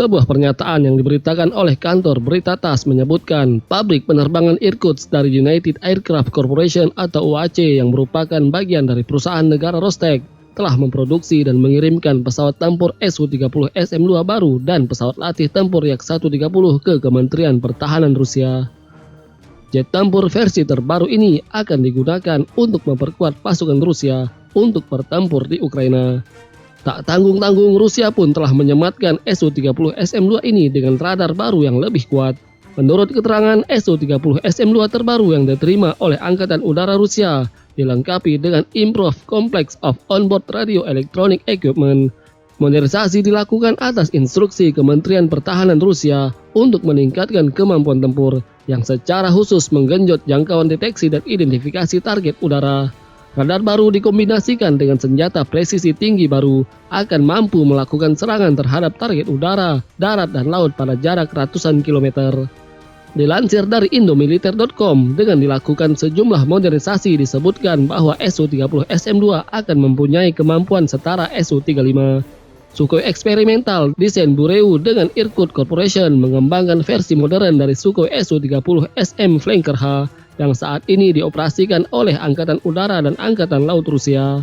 Sebuah pernyataan yang diberitakan oleh kantor berita TASS menyebutkan pabrik penerbangan Irkutsk dari United Aircraft Corporation atau UAC yang merupakan bagian dari perusahaan negara Rostec telah memproduksi dan mengirimkan pesawat tempur Su-30 SM-2 baru dan pesawat latih tempur Yak-130 ke Kementerian Pertahanan Rusia. Jet tempur versi terbaru ini akan digunakan untuk memperkuat pasukan Rusia untuk bertempur di Ukraina. Tak tanggung-tanggung, Rusia pun telah menyematkan Su-30 SM-2 ini dengan radar baru yang lebih kuat. Menurut keterangan, Su-30 SM-2 terbaru yang diterima oleh Angkatan Udara Rusia dilengkapi dengan Improved Complex of Onboard Radio Electronic Equipment. Modernisasi dilakukan atas instruksi Kementerian Pertahanan Rusia untuk meningkatkan kemampuan tempur yang secara khusus menggenjot jangkauan deteksi dan identifikasi target udara. Radar baru dikombinasikan dengan senjata presisi tinggi baru akan mampu melakukan serangan terhadap target udara, darat, dan laut pada jarak ratusan kilometer. Dilansir dari indomiliter.com, dengan dilakukan sejumlah modernisasi disebutkan bahwa Su-30 SM-2 akan mempunyai kemampuan setara Su-35. Sukhoi eksperimental desain Bureau dengan Irkut Corporation mengembangkan versi modern dari Sukhoi Su-30 SM Flanker H yang saat ini dioperasikan oleh Angkatan Udara dan Angkatan Laut Rusia.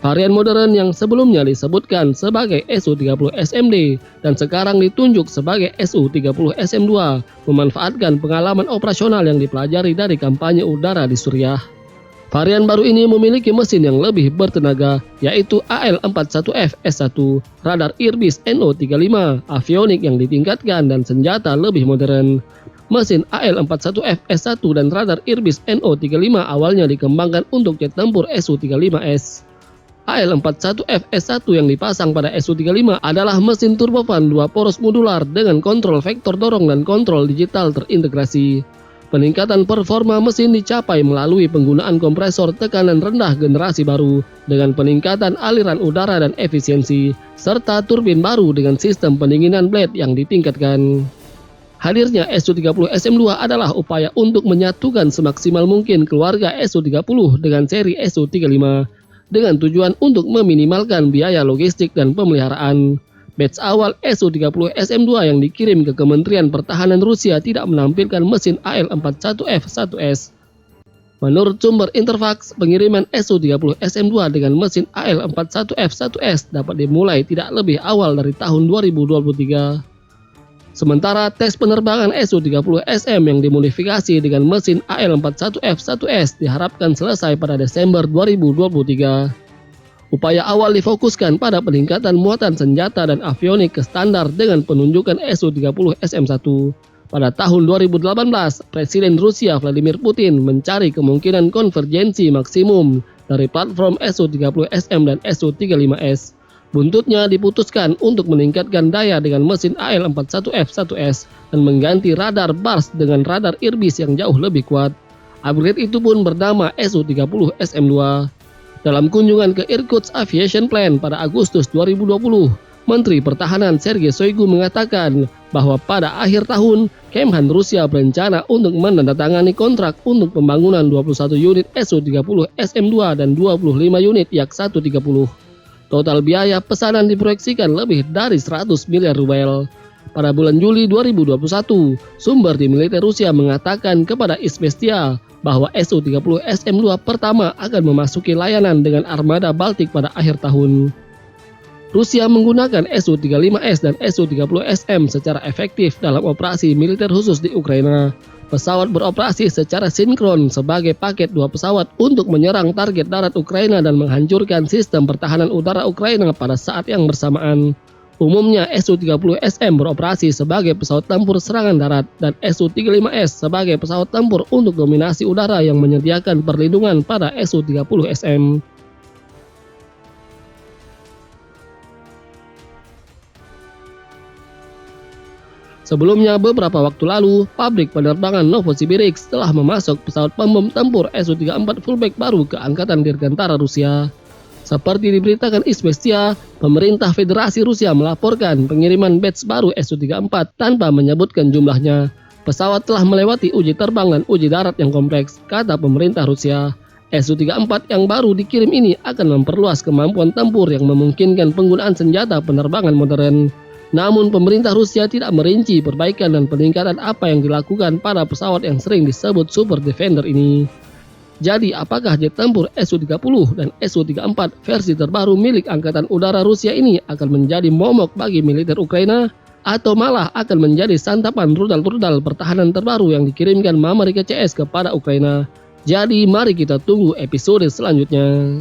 Varian modern yang sebelumnya disebutkan sebagai Su-30 SMD dan sekarang ditunjuk sebagai Su-30 SM-2 memanfaatkan pengalaman operasional yang dipelajari dari kampanye udara di Suriah. Varian baru ini memiliki mesin yang lebih bertenaga, yaitu AL-41F S1, radar Irbis NO-35, avionik yang ditingkatkan, dan senjata lebih modern. Mesin AL-41F S1 dan radar Irbis NO-35 awalnya dikembangkan untuk jet tempur Su-35S. AL-41F S1 yang dipasang pada Su-35 adalah mesin turbofan 2 poros modular dengan kontrol vektor dorong dan kontrol digital terintegrasi. Peningkatan performa mesin dicapai melalui penggunaan kompresor tekanan rendah generasi baru dengan peningkatan aliran udara dan efisiensi, serta turbin baru dengan sistem pendinginan blade yang ditingkatkan. Hadirnya Su-30 SM-2 adalah upaya untuk menyatukan semaksimal mungkin keluarga Su-30 dengan seri Su-35 dengan tujuan untuk meminimalkan biaya logistik dan pemeliharaan. Batch awal Su-30 SM-2 yang dikirim ke Kementerian Pertahanan Rusia tidak menampilkan mesin AL-41F1S. Menurut sumber Interfax, pengiriman Su-30 SM-2 dengan mesin AL-41F1S dapat dimulai tidak lebih awal dari tahun 2023. Sementara tes penerbangan Su-30 SM yang dimodifikasi dengan mesin AL-41F1S diharapkan selesai pada Desember 2023. Upaya awal difokuskan pada peningkatan muatan senjata dan avionik ke standar dengan penunjukan Su-30 SM-1. Pada tahun 2018, Presiden Rusia Vladimir Putin mencari kemungkinan konvergensi maksimum dari platform Su-30 SM dan Su-35S. Buntutnya diputuskan untuk meningkatkan daya dengan mesin AL-41F1S dan mengganti radar BARS dengan radar Irbis yang jauh lebih kuat. Upgrade itu pun bernama Su-30 SM-2. Dalam kunjungan ke Irkutsk Aviation Plant pada Agustus 2020, Menteri Pertahanan Sergei Shoigu mengatakan bahwa pada akhir tahun, Kemhan Rusia berencana untuk menandatangani kontrak untuk pembangunan 21 unit Su-30 SM-2 dan 25 unit Yak-130. Total biaya pesanan diproyeksikan lebih dari 100 miliar rubel. Pada bulan Juli 2021, sumber di militer Rusia mengatakan kepada Izvestia bahwa Su-30 SM-2 pertama akan memasuki layanan dengan armada Baltik pada akhir tahun. Rusia menggunakan Su-35S dan Su-30SM secara efektif dalam operasi militer khusus di Ukraina. Pesawat beroperasi secara sinkron sebagai paket 2 pesawat untuk menyerang target darat Ukraina dan menghancurkan sistem pertahanan udara Ukraina pada saat yang bersamaan. Umumnya Su-30SM beroperasi sebagai pesawat tempur serangan darat dan Su-35S sebagai pesawat tempur untuk dominasi udara yang menyediakan perlindungan pada Su-30SM. Sebelumnya, beberapa waktu lalu, pabrik penerbangan Novosibirsk telah memasok pesawat pembom tempur Su-34 fullback baru ke Angkatan Dirgantara Rusia. Seperti diberitakan Izvestia, pemerintah Federasi Rusia melaporkan pengiriman batch baru Su-34 tanpa menyebutkan jumlahnya. Pesawat telah melewati uji terbang dan uji darat yang kompleks, kata pemerintah Rusia. Su-34 yang baru dikirim ini akan memperluas kemampuan tempur yang memungkinkan penggunaan senjata penerbangan modern. Namun pemerintah Rusia tidak merinci perbaikan dan peningkatan apa yang dilakukan pada pesawat yang sering disebut Super Defender ini. Jadi apakah jet tempur Su-30 dan Su-34 versi terbaru milik Angkatan Udara Rusia ini akan menjadi momok bagi militer Ukraina? Atau malah akan menjadi santapan rudal-rudal pertahanan terbaru yang dikirimkan Amerika CS kepada Ukraina? Jadi mari kita tunggu episode selanjutnya.